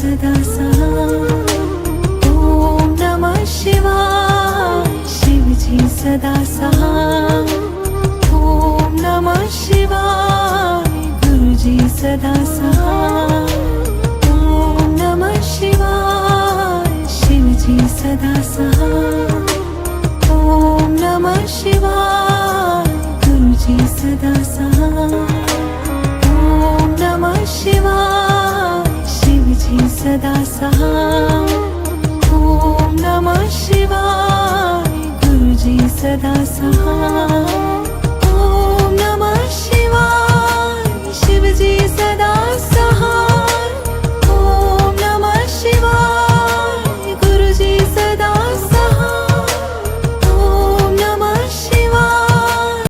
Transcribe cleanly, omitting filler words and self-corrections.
सदा सहाय। ओम नमः शिवाय शिवजी सदा सहाय। ओम नमः शिवाय गुरुजी सदा सहाय। ओम नमः शिवाय शिवजी सदा सहाय। ओम नमः शिवाय गुरुजी सदा सहाय। ओम नमः शिवाय शिवजी सदा सहाय। ओम नमः शिवाय गुरुजी सदा सहाय।